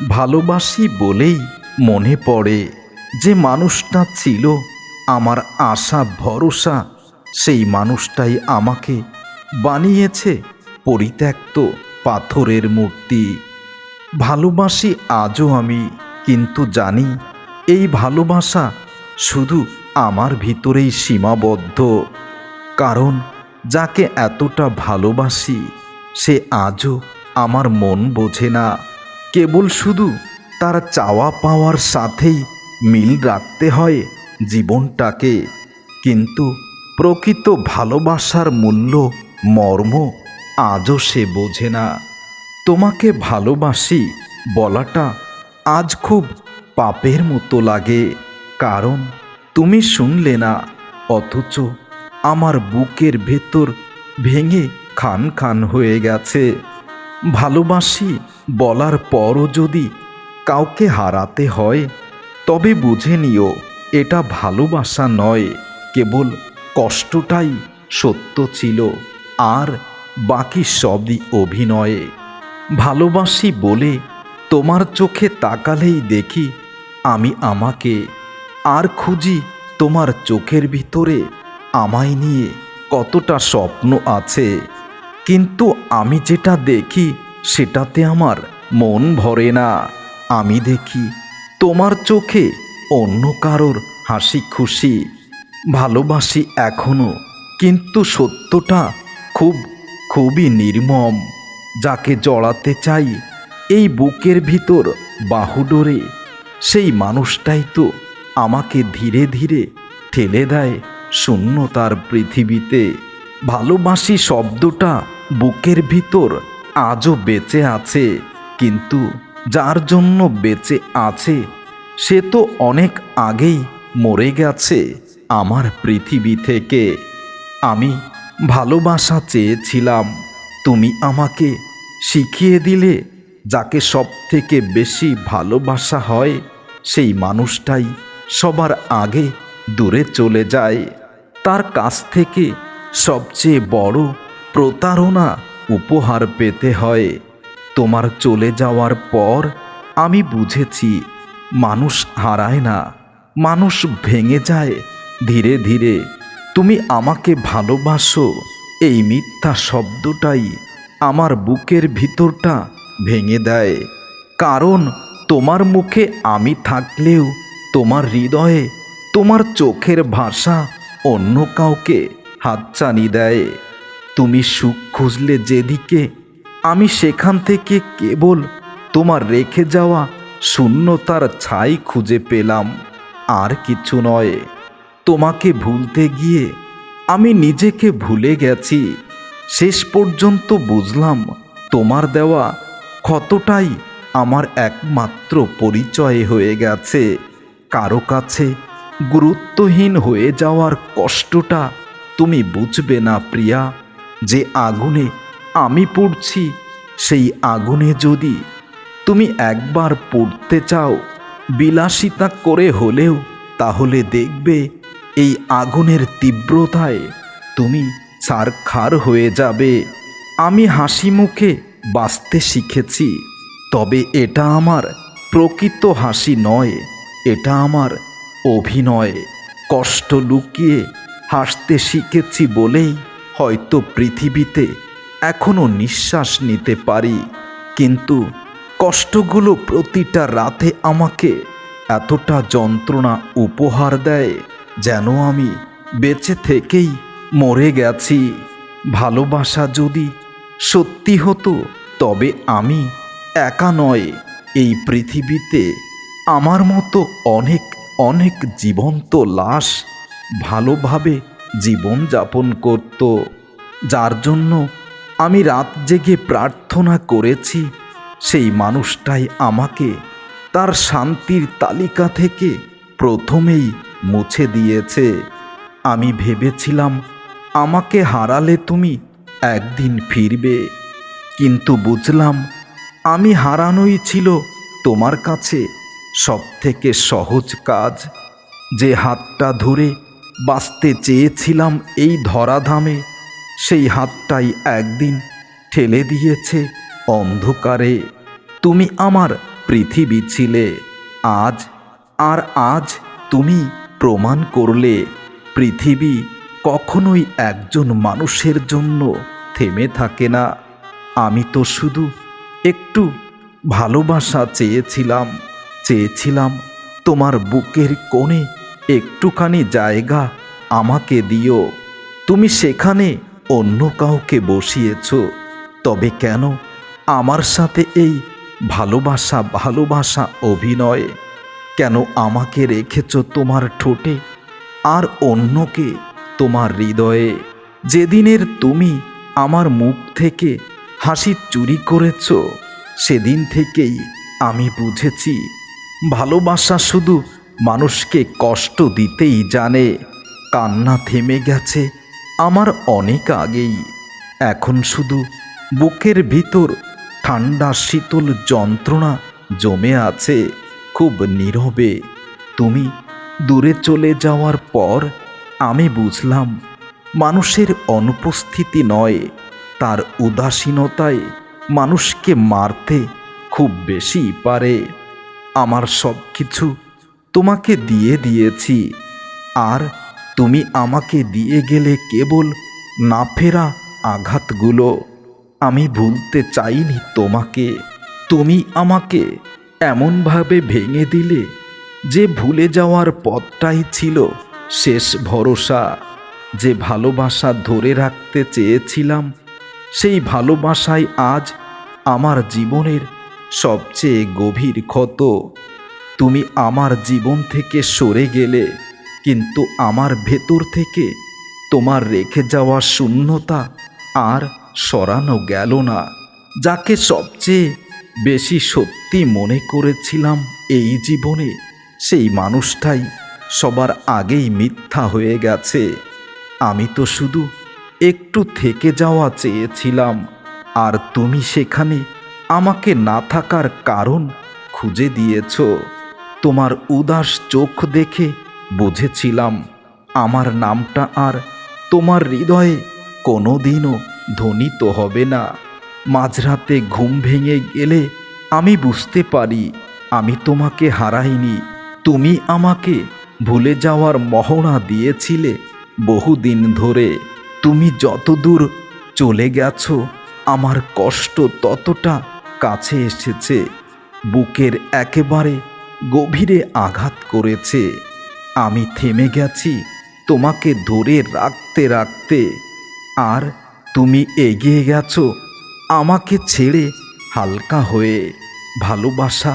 ভালোবাসি বলেই মনে পড়ে যে মানুষটা ছিল আমার আশা ভরসা, সেই মানুষটাই আমাকে বানিয়েছে পরিত্যক্ত পাথরের মূর্তি। ভালোবাসি আজও আমি, কিন্তু জানি এই ভালোবাসা শুধু আমার ভিতরেই সীমাবদ্ধ। কারণ যাকে এতটা ভালোবাসি সে আজও আমার মন বোঝে না। কেবল শুধু তার চাওয়া পাওয়ার সাথেই মিল রাখতে হয় জীবনটাকে, কিন্তু প্রকৃত ভালোবাসার মূল্য মর্ম আজও সে বোঝে না। তোমাকে ভালোবাসি বলাটা আজ খুব পাপের মতো লাগে, কারণ তুমি শুনলে না, অথচ আমার বুকের ভেতর ভেঙে খান খান হয়ে গেছে। ভালোবাসি বলার পরও যদি কাউকে হারাতে হয় তবে বুঝে নিও এটা ভালোবাসা নয়, কেবল কষ্টটাই সত্য ছিল, আর বাকি সবই অভিনয়ে। ভালোবাসি বলে তোমার চোখে তাকালেই দেখি আমি আমাকে, আর খুঁজি তোমার চোখের ভিতরে আমায় নিয়ে কতটা স্বপ্ন আছে, কিন্তু আমি যেটা দেখি সেটাতে আমার মন ভরে না। আমি দেখি তোমার চোখে অন্য কারোর হাসি খুশি। ভালোবাসি এখনো, কিন্তু সত্যটা খুবই নির্মম। যাকে জড়াতে চাই এই বুকের ভিতর বাহুডোরে, সেই মানুষটাই তো আমাকে ধীরে ধীরে ঠেলে দেয় শূন্যতার পৃথিবীতে। ভালোবাসি শব্দটা বুকের ভিতর আজও বেঁচে আছে, কিন্তু যার জন্য বেঁচে আছে সে তো অনেক আগেই মরে গেছে আমার পৃথিবী থেকে। আমি ভালোবাসা চেয়েছিলাম, তুমি আমাকে শিখিয়ে দিলে যাকে সব থেকে বেশি ভালোবাসা হয় সেই মানুষটাই সবার আগে দূরে চলে যায়। তার কাছ থেকে সবচেয়ে বড় প্রতারণা উপহার পেতে হয়। তোমার চলে যাওয়ার পর আমি বুঝেছি মানুষ হারায় না, মানুষ ভেঙে যায় ধীরে ধীরে। তুমি আমাকে ভালোবাসো এই মিথ্যা শব্দটাই আমার বুকের ভিতরটা ভেঙে দেয়, কারণ তোমার মুখে আমি থাকলেও তোমার হৃদয়ে তোমার চোখের ভাষা অন্য কাউকে হাতছানি দেয়। তুমি সুখ খুঁজলে যেদিকে, আমি সেখান থেকে কেবল তোমার রেখে যাওয়া শূন্যতার ছাই খুঁজে পেলাম, আর কিছু নয়। তোমাকে ভুলতে গিয়ে আমি নিজেকে ভুলে গেছি। শেষ পর্যন্ত বুঝলাম তোমার দেওয়া ক্ষতটাই আমার একমাত্র পরিচয় হয়ে গেছে। কারো কাছে গুরুত্বহীন হয়ে যাওয়ার কষ্টটা তুমি বুঝবে না প্রিয়া। যে আগুনে আমি পুড়ছি সেই আগুনে যদি তুমি একবার পড়তে চাও বিলাসিতা করে হলেও, তাহলে দেখবে এই আগুনের তীব্রতায় তুমি ছারখার হয়ে যাবে। আমি হাসি মুখে বাঁচতে শিখেছি, তবে এটা আমার প্রকৃত হাসি নয়, এটা আমার অভিনয়। কষ্ট লুকিয়ে হাসতে শিখেছি বলেই হয়তো পৃথিবীতে এখনো নিঃশ্বাস নিতে পারি, কিন্তু কষ্টগুলো প্রতিটা রাতে আমাকে এতটা যন্ত্রণা উপহার দেয় যেন আমি বেঁচে থেকেই মরে গেছি। ভালোবাসা যদি সত্যি হতো তবে আমি একা নয় এই পৃথিবীতে, আমার মতো অনেক অনেক জীবন্ত লাশ ভালোভাবে জীবনযাপন করত। যার জন্য আমি রাত জেগে প্রার্থনা করেছি সেই মানুষটাই আমাকে তার শান্তির তালিকা থেকে প্রথমেই মুছে দিয়েছে। আমি ভেবেছিলাম আমাকে হারালে তুমি একদিন ফিরবে, কিন্তু বুঝলাম আমি হারানোই ছিল তোমার কাছে সবথেকে সহজ কাজ। যে হাতটা ধরে বাঁচতে চেয়েছিলাম এই ধরাধামে, সেই হাতটাই একদিন ঠেলে দিয়েছে অন্ধকারে। তুমি আমার পৃথিবী ছিলে। আজ আর আজ তুমি প্রমাণ করলে পৃথিবী কখনোই একজন মানুষের জন্য থেমে থাকে না। আমি তো শুধু একটু ভালোবাসা চেয়েছিলাম তোমার বুকের কোণে একটুখানি জায়গা আমাকে দিও। তুমি সেখানে অন্য কাউকে বসিয়েছ। তবে কেন আমার সাথে এই ভালোবাসা অভিনয়? কেন আমাকে রেখেছ তোমার ঠোঁটে আর অন্যকে তোমার হৃদয়ে? যেদিনের তুমি আমার মুখ থেকে হাসি চুরি করেছ, সেদিন থেকেই আমি বুঝেছি ভালোবাসা শুধু মানুষকে কষ্ট দিতেই জানে। কান্না থেমে গেছে আমার অনেক আগেই। এখন শুধু বুকের ভিতর ঠান্ডা শীতল যন্ত্রণা জমে আছে খুব নীরবে। তুমি দূরে চলে যাওয়ার পর আমি বুঝলাম মানুষের অনুপস্থিতি নয়, তার উদাসীনতায় মানুষকে মারতে খুব বেশি পারে। আমার সব কিছু তোমাকে দিয়ে দিয়েছি, আর তুমি আমাকে দিয়ে গেলে কেবল না ফেরা আঘাতগুলো। আমি ভুলতে চাইনি তোমাকে, তুমি আমাকে এমনভাবে ভেঙে দিলে যে ভুলে যাওয়ার পথটাই ছিল শেষ ভরসা। যে ভালোবাসা ধরে রাখতে চেয়েছিলাম, সেই ভালোবাসাই আজ আমার জীবনের সবচেয়ে গভীর ক্ষত। তুমি আমার জীবন থেকে সরে গেলে, কিন্তু আমার ভেতর থেকে তোমার রেখে যাওয়া শূন্যতা আর সরানো গেল না। যাকে সবচেয়ে বেশি সত্যি মনে করেছিলাম এই জীবনে, সেই মানুষটাই সবার আগেই মিথ্যা হয়ে গেছে। আমি তো শুধু একটু থেকে যাওয়া চেয়েছিলাম, আর তুমি সেখানে আমাকে না থাকার কারণ খুঁজে দিয়েছ। তোমার উদাস চোখ দেখে বুঝেছিলাম আমার নামটা আর তোমার হৃদয়ে কোনোদিনও ধ্বনিত হবে না। মাঝরাতে ঘুম ভেঙে গেলে আমি বুঝতে পারি আমি তোমাকে হারাইনি। তুমি আমাকে ভুলে যাওয়ার মহড়া দিয়েছিলে বহুদিন ধরে। তুমি যতদূর চলে গেছো, আমার কষ্ট ততটা কাছে এসেছে, বুকের একেবারে গভীরে আঘাত করেছে। আমি থেমে গেছি তোমাকে ধরে রাখতে রাখতে, আর তুমি এগিয়ে গেছো আমাকে ছেড়ে হালকা হয়ে। ভালোবাসা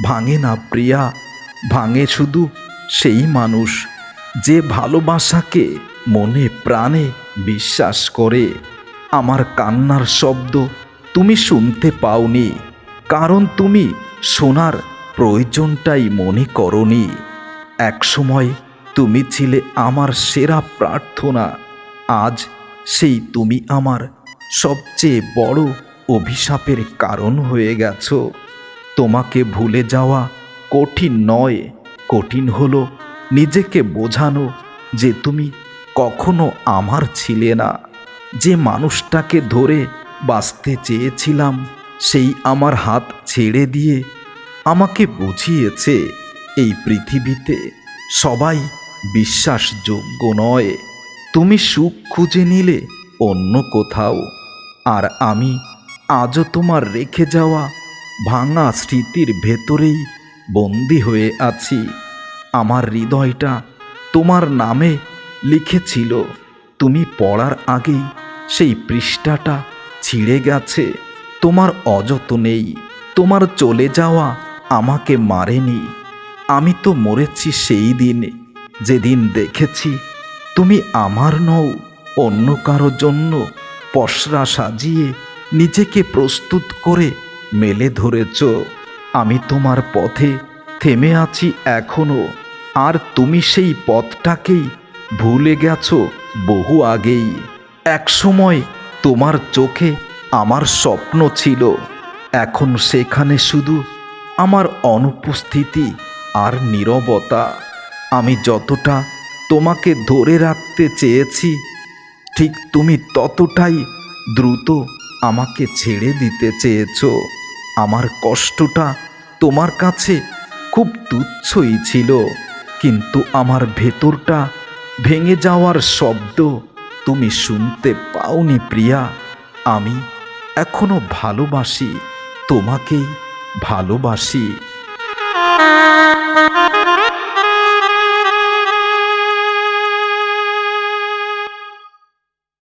ভাঙে না প্রিয়া, ভাঙে শুধু সেই মানুষ যে ভালোবাসাকে মনে প্রাণে বিশ্বাস করে। আমার কান্নার শব্দ তুমি শুনতে পাওনি, কারণ তুমি শোনার প্রয়োজনটাই মনে করনি। একসময় তুমি ছিলে আমার সেরা প্রার্থনা, আজ সেই তুমি আমার সবচেয়ে বড় অভিশাপের কারণ হয়ে গেছো। তোমাকে ভুলে যাওয়া কঠিন নয়, কঠিন হলো নিজেকে বোঝানো যে তুমি কখনো আমার ছিলে না। যে মানুষটাকে ধরে বাঁচতে চেয়েছিলাম, সেই আমার হাত ছেড়ে দিয়ে আমাকে বুঝিয়েছে এই পৃথিবীতে সবাই বিশ্বাসযোগ্য নয়। তুমি সুখ খুঁজে নিলে অন্য কোথাও, আর আমি আজও তোমার রেখে যাওয়া ভাঙা স্মৃতির ভেতরেই বন্দি হয়ে আছি। আমার হৃদয়টা তোমার নামে লিখেছিল, তুমি পড়ার আগেই সেই পৃষ্ঠাটা ছিঁড়ে গেছে। তোমার অযত্নেই তোমার চলে যাওয়া আমাকে মারেনি। আমি তো মরেছি সেই দিনে, যেদিন দেখেছি তুমি আমার নও, অন্য কারো জন্য পসরা সাজিয়ে নিজেকে প্রস্তুত করে মেলে ধরেছ। আমি তোমার পথে থেমে আছি এখনো, আর তুমি সেই পথটাকেই ভুলে গেছো বহু আগেই। একসময় তোমার চোখে আমার স্বপ্ন ছিল, এখন সেখানে শুধু আমার অনুপস্থিতি আর নীরবতা। আমি যতটা তোমাকে ধরে রাখতে চেয়েছি, ঠিক তুমি ততটাই দ্রুত আমাকে ছেড়ে দিতে চেয়েছো। আমার কষ্টটা তোমার কাছে খুব তুচ্ছই ছিল, কিন্তু আমার ভেতরটা ভেঙে যাওয়ার শব্দ তুমি শুনতে পাওনি প্রিয়া। আমি এখনো ভালোবাসি, তোমাকেই ভালোবাসি।